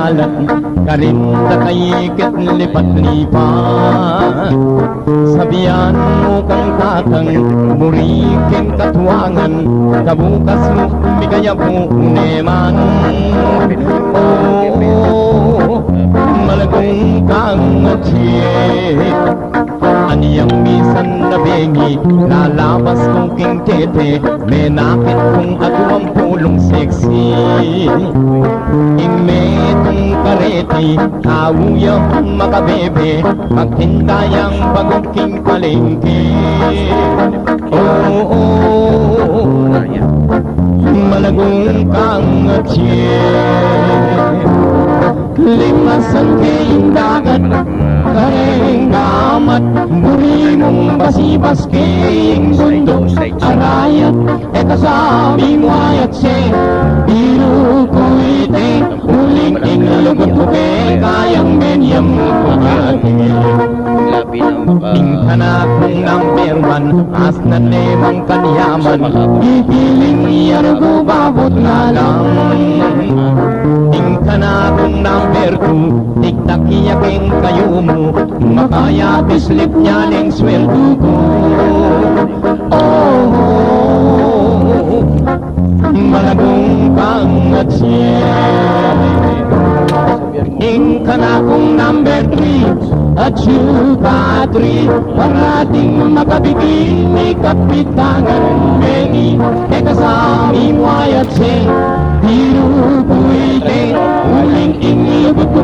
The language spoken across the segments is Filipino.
malat, karinda kayikit lipat-lipat. Sabihan mo kang tatang, burikin katuwangan, kabukas mo bigaya po neman. Oh, malagong kang atiyek, aniyang misan na bengi, lalabas kong king tete, menakit kong agawang pulong sexy. Inmetong kareti, kawuyang makabebe, magtindayang pagugking palengke. Oh, oh, malagong kang atiyek, limasan kayong dagat, kareng gamat, buri mong basibas kayong bundok, arayat, kasabi mo ayat siya, biru ko ite, uling inglugot ko kayang menyam ko natin. Tingkana kong number one, as na lemang kanyaman, ipiling iyarugo babot na lang. Tingkana kong number two, tiktak iyaking kayo mo, makaya bislip niya ng sweldo ko. Oh, malagong pangat siya. Tingkana kong number three, at syuka three, parating makabigin ni kapitangan Bengi, kasami mo ayat siya, biru puite, uling inilubot ko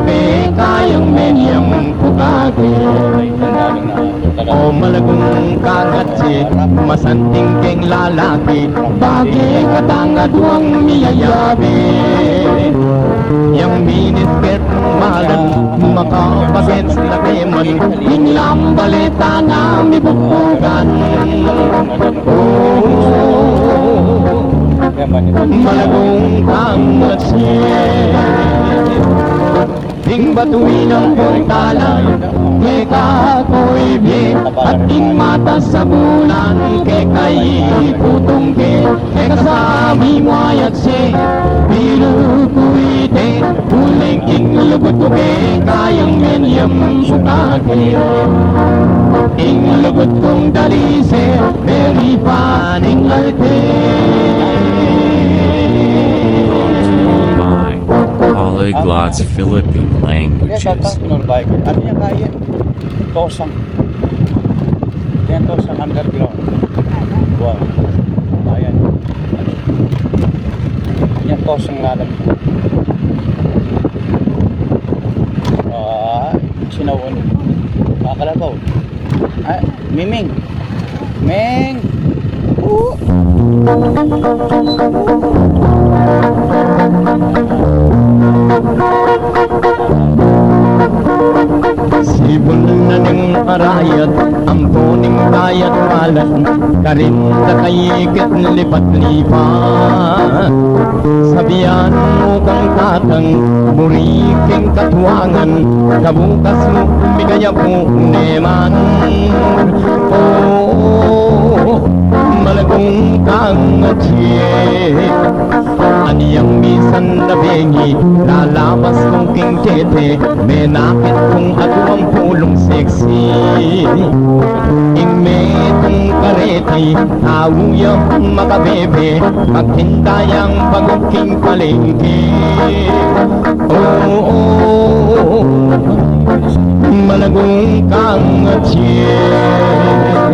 kayang menyang pukake. O malagong kagat siya, masanting keng lalaki, bagay katangad wang miyayabi. Yang miniskirt malan, makapagets na keman, inglang balita na mibukugan. Oh, malagong kagat siya, ting batuin ang puntalan, keka ko'y biye, at ting mata sa bulan, keka'y putong ke, kasabi mo ayat siya, bilu ko'y te, uling inglugot ko kayang menyam sukake. Inglugot kong dalise, very paning arte. Polyglots Philippine languages. Ano niya kaya? Tosang. Yan tosang underground. Wow. Ayan. Yan tosang lalam. Sinawon. Kakalabaw. Ay, Miming. Ming. Sibol na ng arayat, ang toning kayat malat, karinda kayikit lipat-lipat. Sabihan mo kang tatang, buriking katuwangan, kabukas mo bigaya po neman. Oh, malagong kang atiyek, aniyang misan na bengi, lalabas kong king tete, menakit kong agawang pulong sexy. Inmetong kareti, kawuyang makabebe, magtindayang pagugking palengke. Oh, oh, malagong kang atiyek,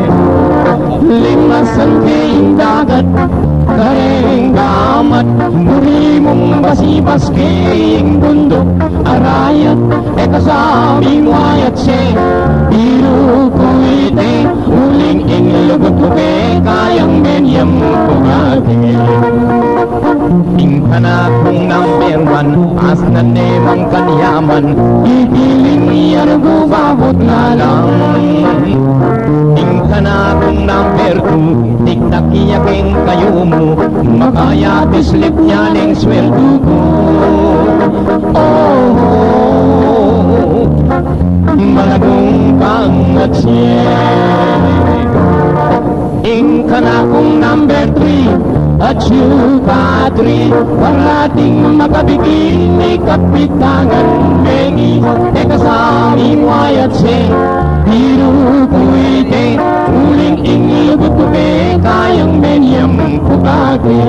limasan kayong dagat, kareng gamat, buri mong basibas kayong bundok, arayat, kasabi mo ayat siya, biru ko ite, uling inglugot ko kayang menyam pukake. Tingkana kong number one, as na lemang kanyaman, ipiling iyarugo babot na lang. Tingkana kong number two, tiktak iyaking kayo mo, makaya bislip niya ng sweldo ko. Oh, malagong pangat siya. Ing ka na kong number three, at syukadri ang ating makabigin ni Kapitangan Bengi teka sa aming wayat siya biru kuite uling ingil butuke kayang menyam pukake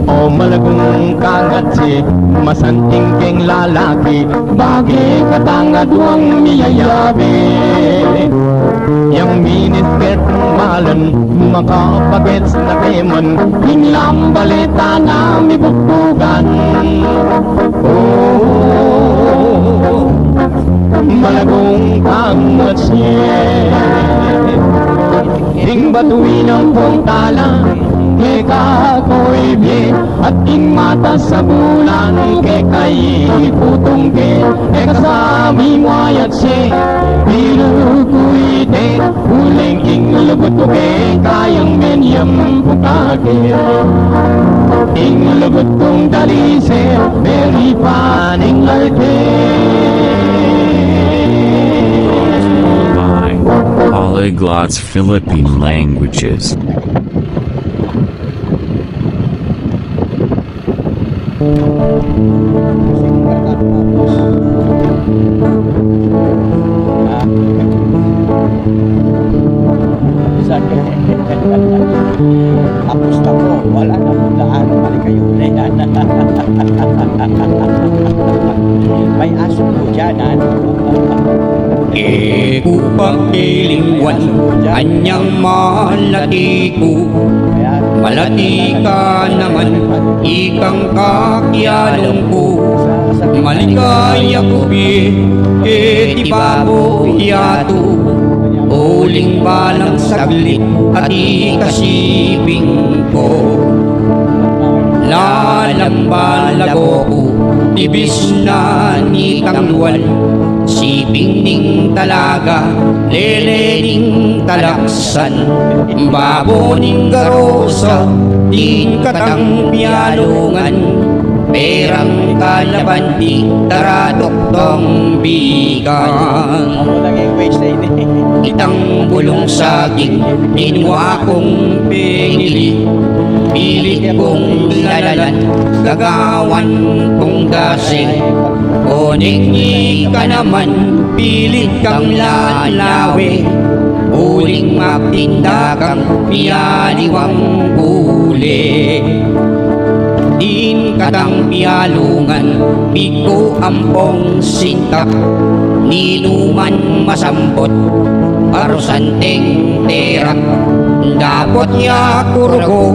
o malagong kangatsi masanting keng lalaki bagi katangaduang miyayabe yang miniskirt malan makapagets na keman hinglang balita na mibuktugan malagong kangatsi ing batuin ang puntala Keka ko'y bie at ing mata sa bulan Keka'y putong ke Keka sa aming wayat siya Biru ko'y te Uling ing lubot ko ke Kayang menyam pukake Ing lubot kong dalise Meri paning arte by Polyglots Philippine Languages. Tapos na po, wala na po daan. Balik kayo na yan. May aso po dyan, ano? Upang ilingwan anyang malati ko Ayan. malati ka naman ikang kakyalong ko maligaya ko bi etibabo yato uling balang saglit at ikasibing ko lalambalago ko tibis na ni kangluan siping ning talaga lelening talaksan babo ning garosa din katang pialungan perang kalaban di taradoktong bigan Ako naging waste na ini. itang bulong saging inwa kong pinili pilit kong lalalan gagawan kong gasing Oning ka naman, pilit kang lalawi Uling matinda kang piyaliwang huli Din katang piyalungan, piko ampong sintak Ninuman masampot, arusanteng terak Dapot ya kurgo,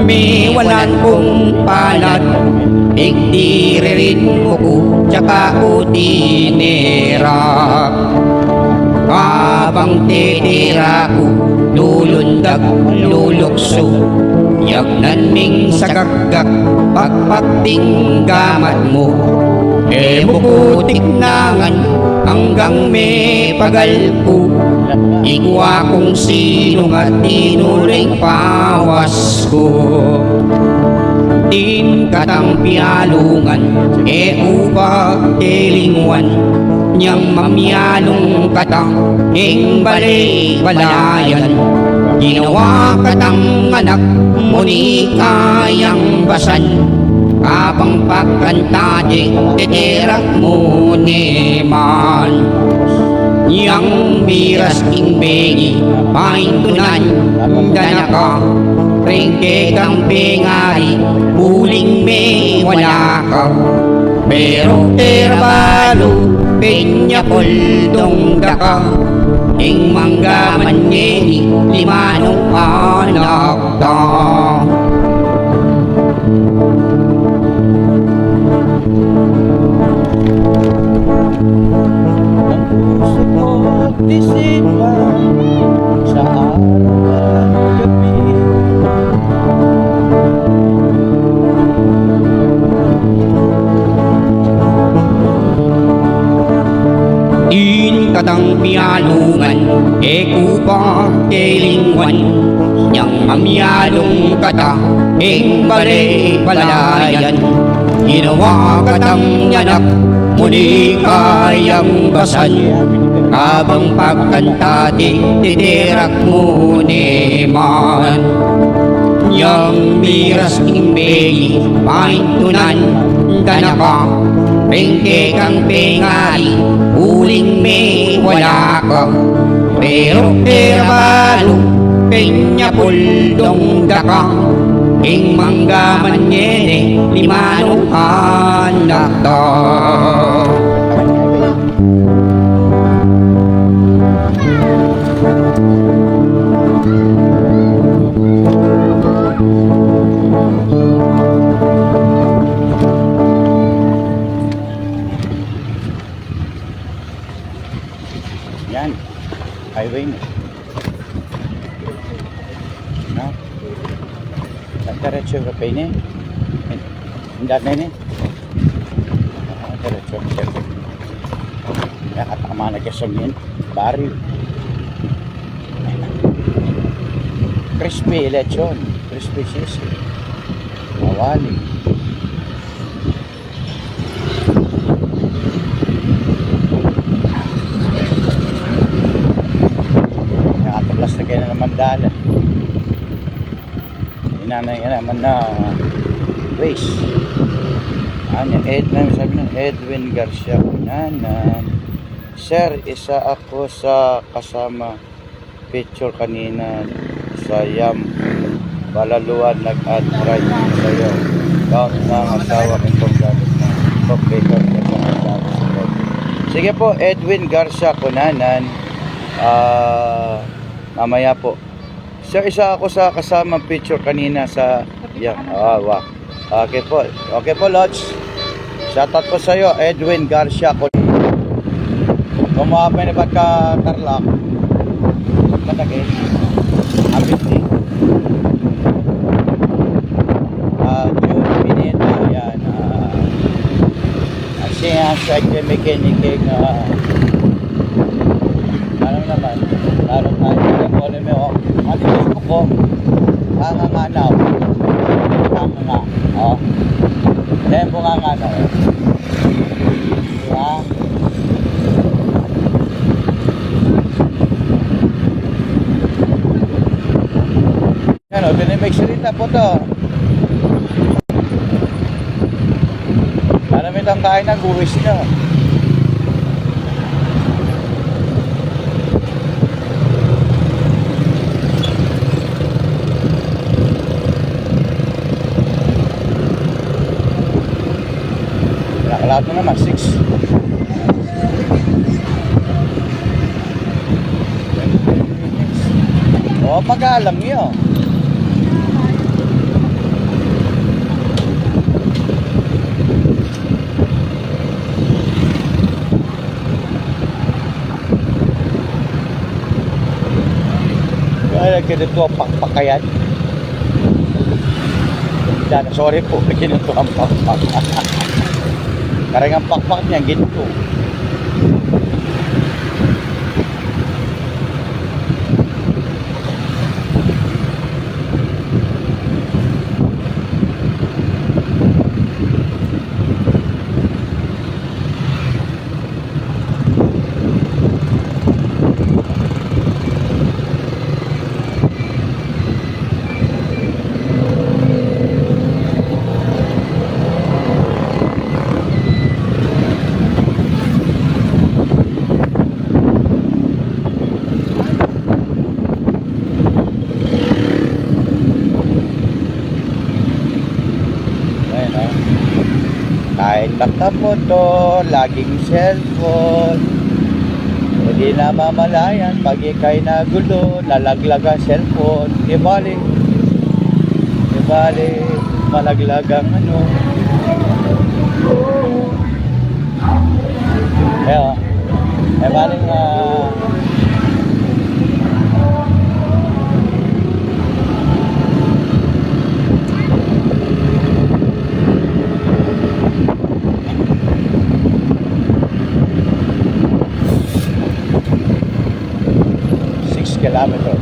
may walan kong palad Igdiririn mo ko, tsaka ko tinira Habang titira ko, lulundag, lulukso Yagnan ming sa gagak, pagpagting gamat mo bukutik nangan, hanggang may pagal ko Igwa kung sino nga tinuring pawas ko Din katang pialungan ubag tilingwan Niyang mamyalong katang ing balay balayan Ginawa katang anak muni kayang basan Kapang pagkanta di titirak mo neman Yang miras ing bengi paintunan danaka Ringke kang pingari Uling may wala ka Pero terbalo Pinya poldong daka Ing manggaman ngeni Limanong anak ta Ang puso ko disinwa sa araw at gabi Din katang pialungan kupang tilingwan Yang mamyalong kata ing balay balayan Ginawa katang yanak muli kayang basan Habang pagkanta di titirak mo neman Yang miras imbegi paintunan tanaka Pengke kang pengali Uling me wala ka Pero balo Penya puldong daka Ing manggaman nyene Limanong anak da Yan. Highway na. No? Diretso ka pa ini. Hindi na ini. Diretso ka pa. Nakatama na kasang yun. Barrio. Crispy lechon. Crispy sisi. Mawali. Nakataplas na kayo na naman dala. Inanay ka naman na race. Ano, sabi ng Edwin Garcia Kunanan. Sir, isa ako sa kasama picture kanina sa Yam Balaluan nag-add right sa'yo. Count ng asawa ng paggamit ng computer at paggamit sa phone. Sige po, Edwin Garcia Kunanan. Mamaya po. Sir, isa ako sa kasama picture kanina sa Yam. Wow. Okay po. Okay po, Lods. Shoutout po sa'yo, Edwin Garcia Kunanan. Kumapay na ba't ka Tarlac? Matagay. Habit ni. June Pineda. Yan. Siya sa mechanic. Alam naman. Lalo tayo. Alam mo. Ang Facebook ko. Hanganganaw. Hanganga. Tempo hanganganaw. Diba? Ano, dinimig salita po to. Alam mo itong kain ng buwis na. Nakalahat mo naman, 6. O, mag-aalam nyo. Ganito ang pakpakayan. Yan, sorry po, ganito ang pakpak. Karang ang pakpak niya, ganito. Kahit nakamotor, laging cellphone. Hindi na mamalayan pag ikay nagulo, nalaglag ang cellphone. Di bali malaglag ang ano. Kaya, bali nga kilometer.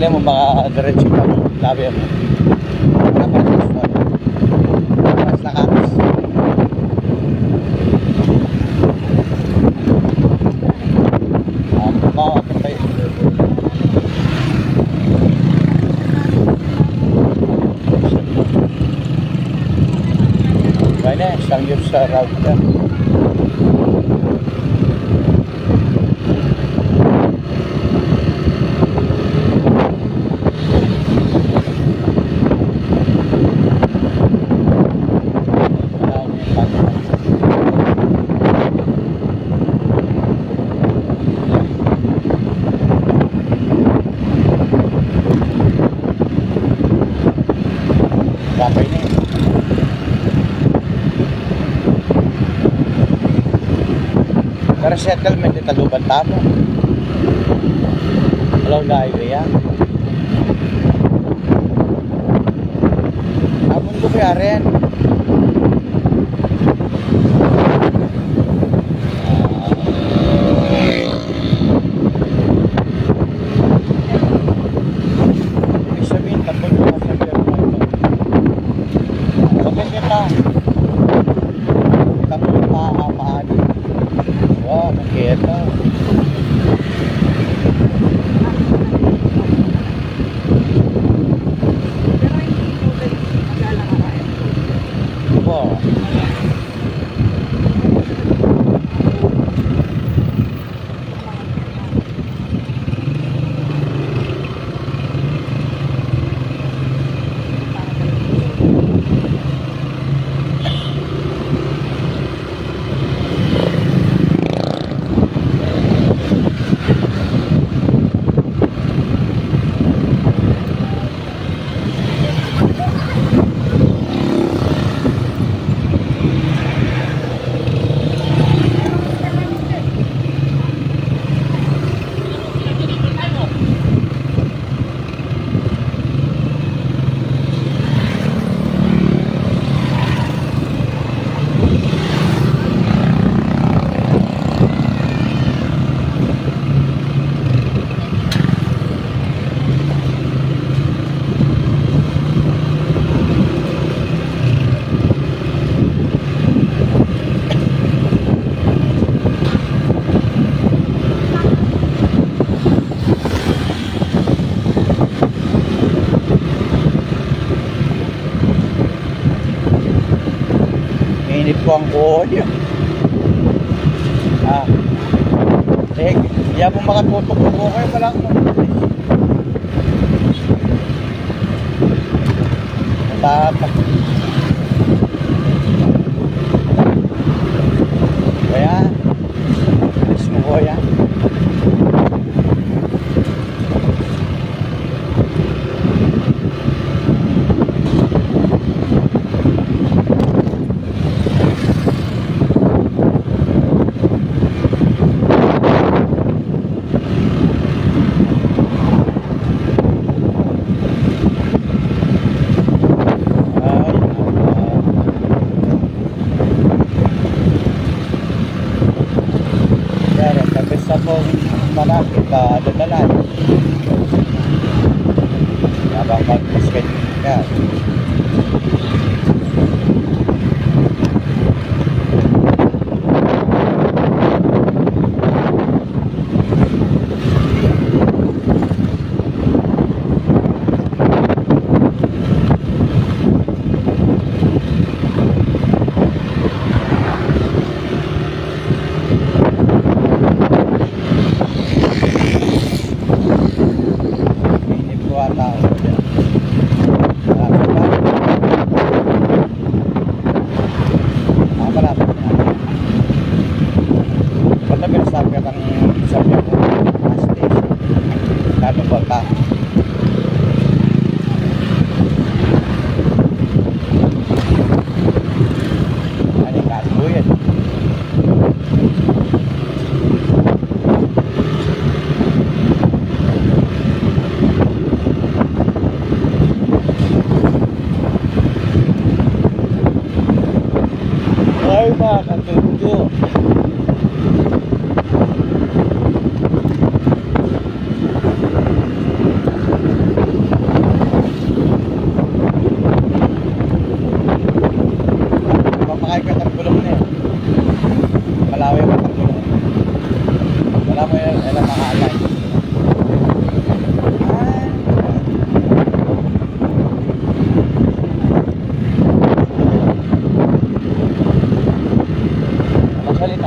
Tingnan mo, makadiretso ka mo. Labi mo. Mas nakaras. Bawa ka tayo. Kaya na, sangyop sa route ka. Kapay na yun. Pero settlement yung taluban tamo. Alam na highway yan. Amon ko kaya rin. Ibig sabihin, tapos yung masabi. Bakit kita? Tapos maaari. Wow, nakita. Wow. Init ko ang kuhod yun. Kaya po makatutok ko kayo pala ako. Matata. Kaya, alis mo ko yan. Sa pong malapit ka dadalan habang mag-basket ka. Tao.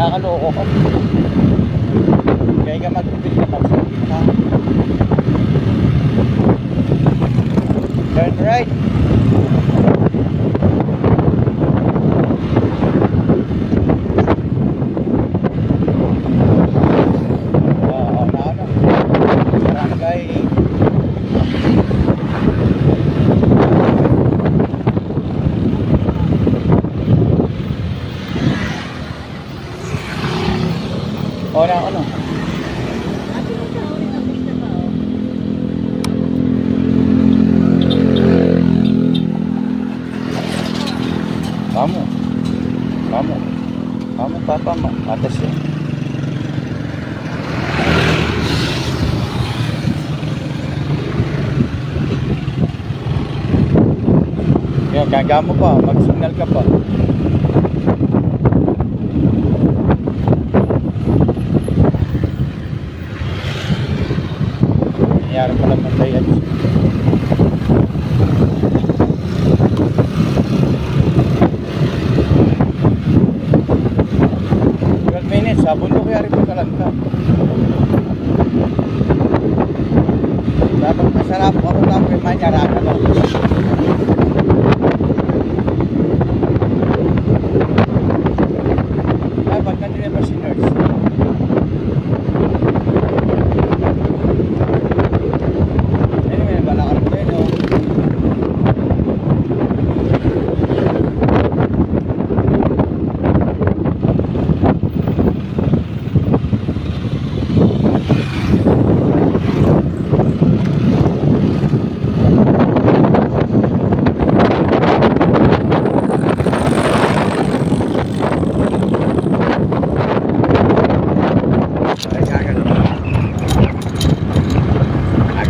Nakakaloko ko. Kaya ka magpipit ka magsapit na. Turn right. Barangay. Ano? Kamu papa mo, atas yun. Yan, gaga mo pa, mag-signal ka pa. Nangyari pala matay at 12 minutes, sabon ko kaya rin pagkalanta. Dapat masarap ako lang manyaraka lang. Ay, pagka nila pa si nurse. Anyway, balakar ko yun, oh.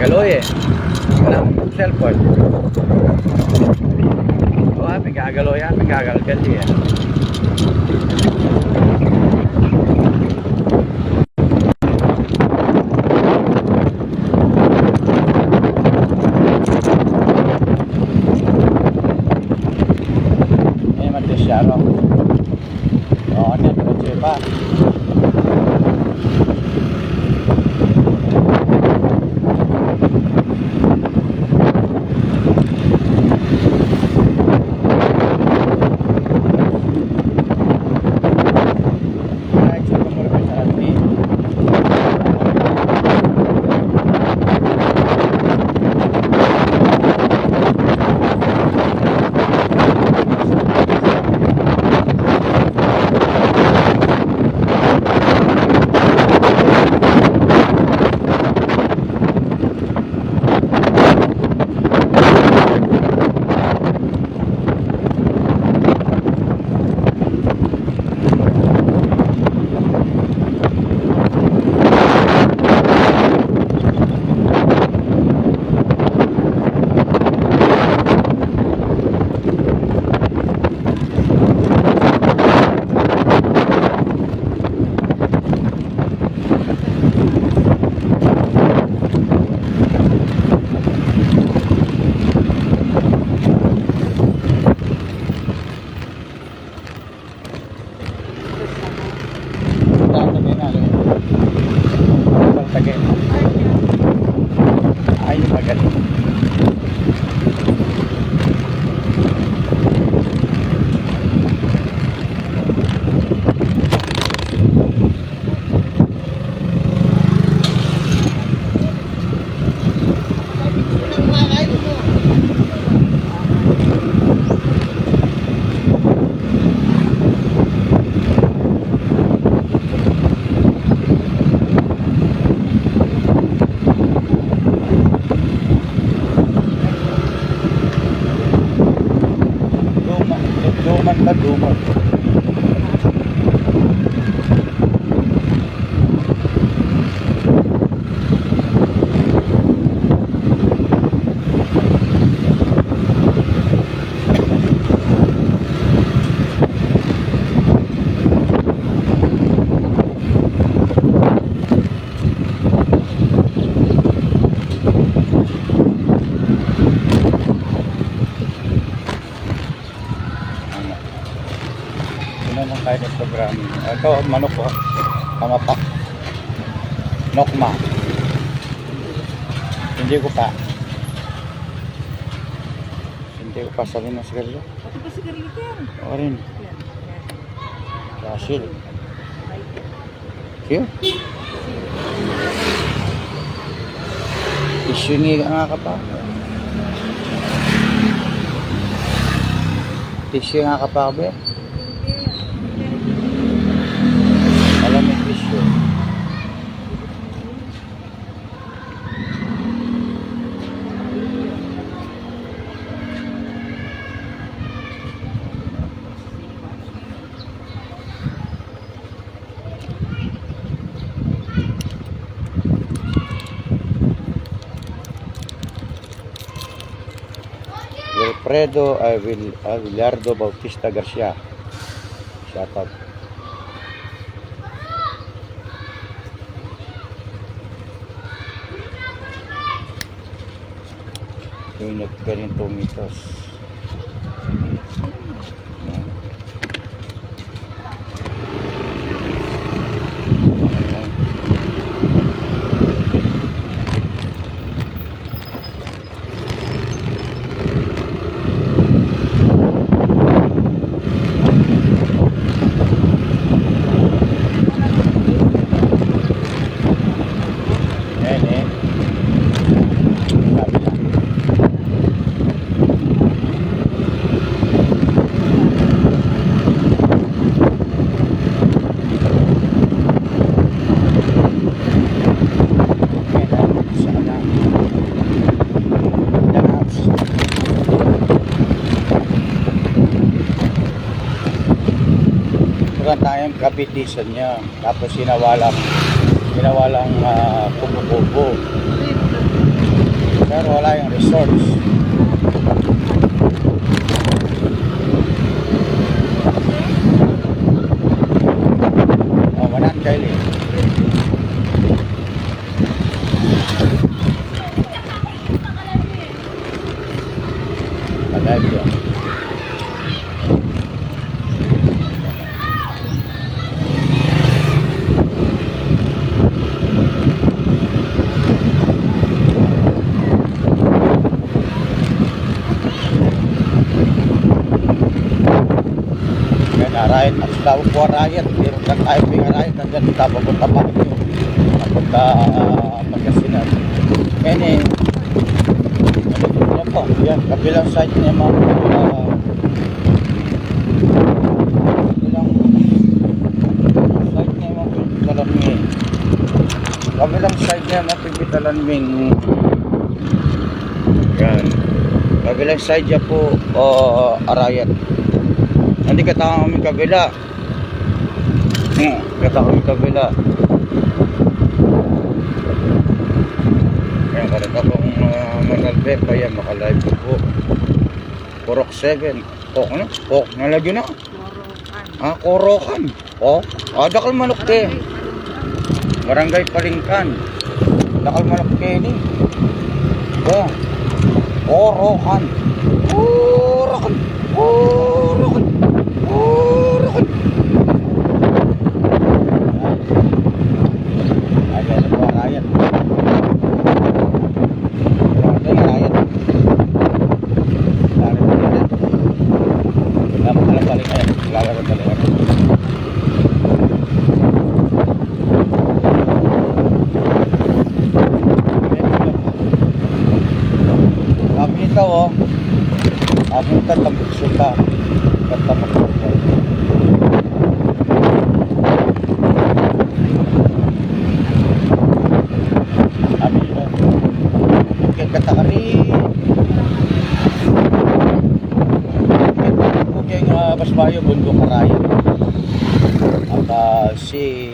Gagaloy eh. Wala akong cellphone. Oo, may gagalo yan. May gagalgal yan. Ini mati syaro. Oh, ini terus pa. Ay, magaling. Duman. naman tayo ng programming. Ito, manok ko. Pamapak. Nokma. Hindi ko pa. Hindi ko pa sabihin ng sigarilyo. Pati pa sigarilyo yan. O rin. Yan. Rasil. Cute. Isyungi nga ka pa. Tissue nga ka pa ba? Alam mo tissue. Wilfredo Avilardo Bautista Garcia. Shout out. Yung nagkarin tomitos. Tayong kabitisan niya, tapos sinawalang kubo-kubo, pero wala yung resorts. Wanan Kylie. Alive yun. Arayat, at tawag po arayat, pero kan tayo may arayat, nandiyan kita papunta pa rin yun, papunta Pagkasinan. Yan eh, ano po, yan, kabilang side niya mga kabilang side niya mga pagkitalanming, kabilang side niya mga pagkitalanming, yan, kabilang side niya po arayat. Hindi kata kami kabila. Kata kami kabila. Kaya karata kong manalbe pa yan, makalive po. Korok 7. Ano? Nalagyo na. Korokan. Dakal manok ke. Barangay Palingkan. Dakal manok ke ni. Korokan. Korokan. Korokan. Korokan. Ada sebuah rakyat. Ada rakyat. Lari balik. Lama kali balik aja. Lari balik. Kami tahu. Kami tetap suka. Tetap bekerja. Kata kami okay nga Basbayo Bundok Karaya at si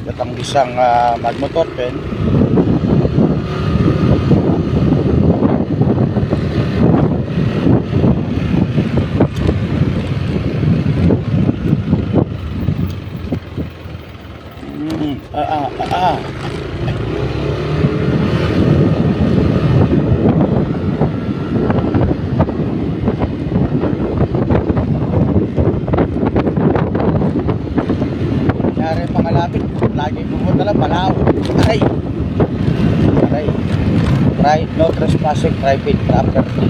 datang bisang magmotor pen lagi pupunta lang, Palaw. Aray! Aray! No trespassing private property.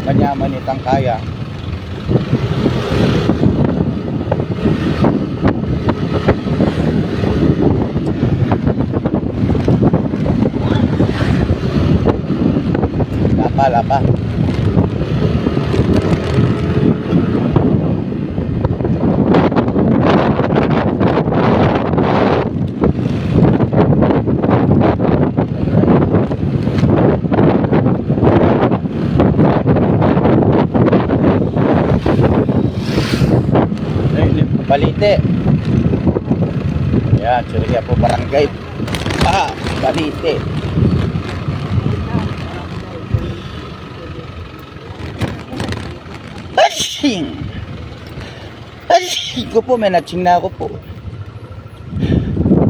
Kanyaman itang kaya. Lapa. Balite. Yan, Surya po barangay. Balite. Asing ko po, may natsing na ako po.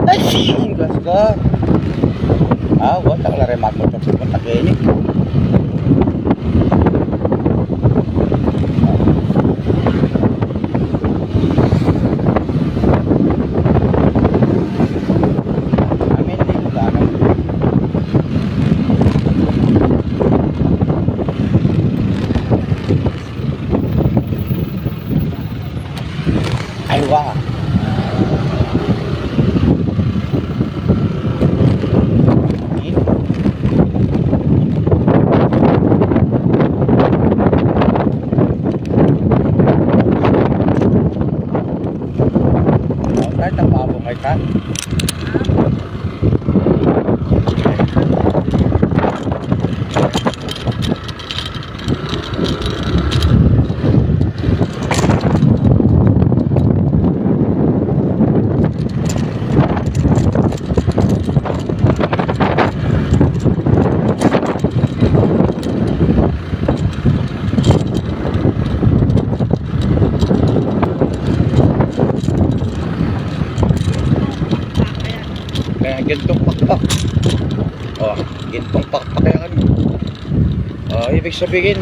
Asing, gas ka. Wala ka lang magmotor sa punta kayo ni. Wah. Kahit ang babong ay ka. Gintong pakpak. Gintong pakpak yan. Ibig sabihin,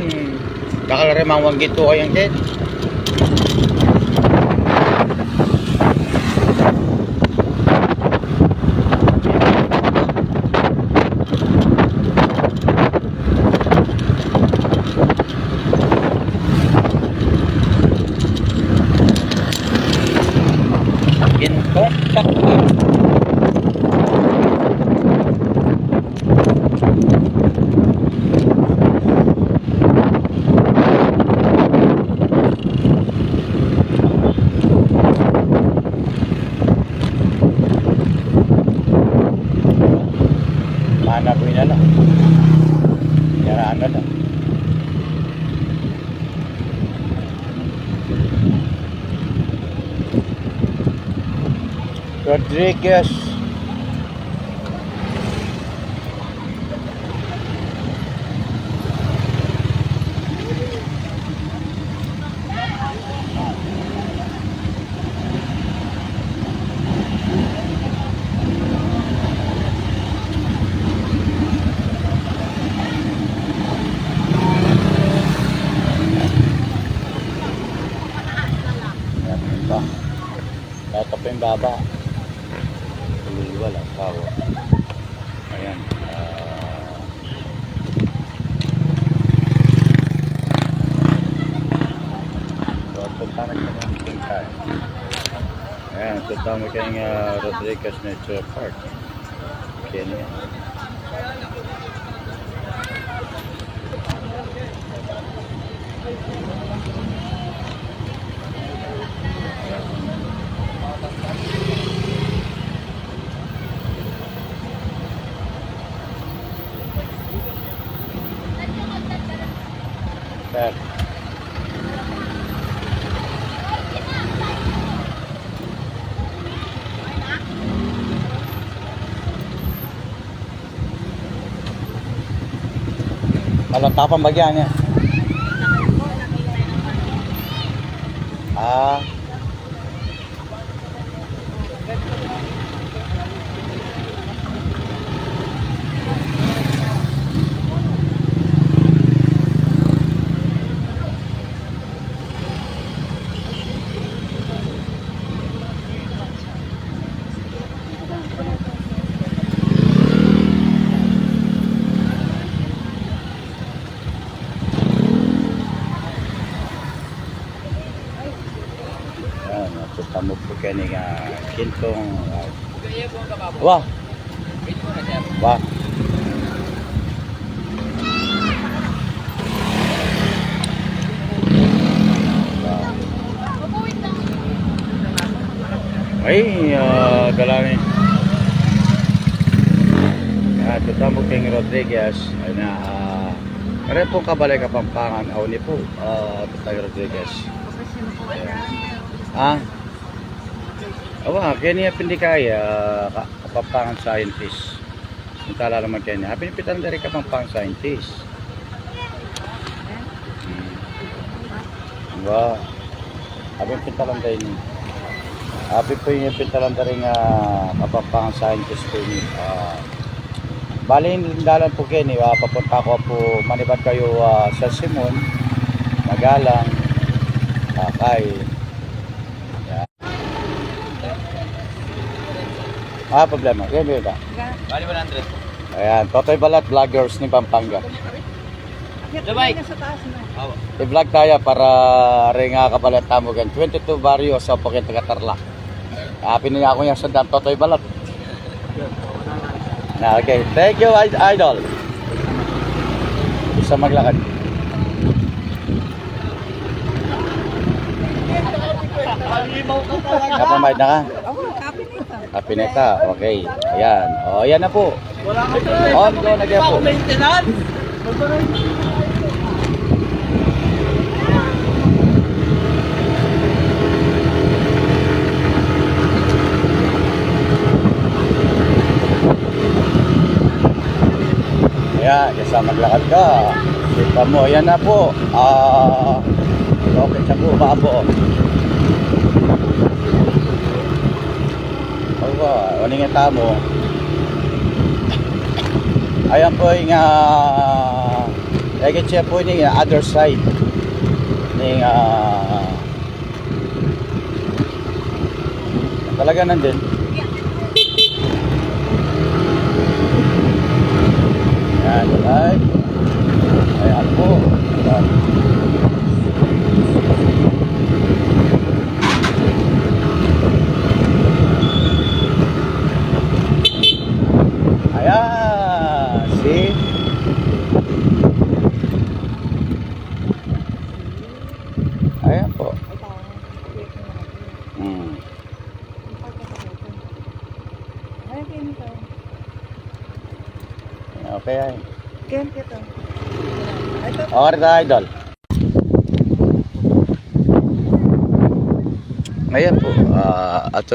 nakalarimang ginto kayang din. Gintong pakpak. Manaboy na lang. Yaraan na lang. Rodriguez. Ito pa yung baba. Wala kawa. Ayan. So, punta na siya ng tingkay. Ayan, punta mo kayong Rodriguez Nature Park. Kenya. Sir. Walang tapang bagyan niya. Ah. Tamo po kani nga kintong wah wah ay galangin ito tamo king Rodriguez ay na kare po kabalay Kapampangan aw ni po Tatay Rodriguez awa, kaya pindikaya Kapampangan scientist. Ang tala naman kaya niya. Pinipitan na rin Kapampangan scientist. Diba? Abing pintalan tayo niya. Abing po yung pintalan na rin Kapampangan scientist po niya. Bali, dalan po kaya niya. Papunta ko po, manibat kayo sa Simon, Magalang, kay problema. Yan yun ba? Bali 100. Ayan, Totoy Balat, vloggers ni Pampanga. Dubai. I-vlog tayo para rin nga kabalat tamugan. 22 barrio sa Pukit Tarlac. Pinili ako niya sa dam Totoy Balat. Okay, thank you idol. Isa maglakad. Kapamahid na ka? Kapineta, okay. Ayan. O, ayan na po. On go na po. Ayan, kasi maglakad ka. Kita mo, ayan na po. Okay, sa po, babo. Waning tamo. Ayan po yung lagi siya po yung other side ng talaga nandun. Ayan, right. Ayan po. Ayan po. Okay ay. Okay na idol. Ayan po. At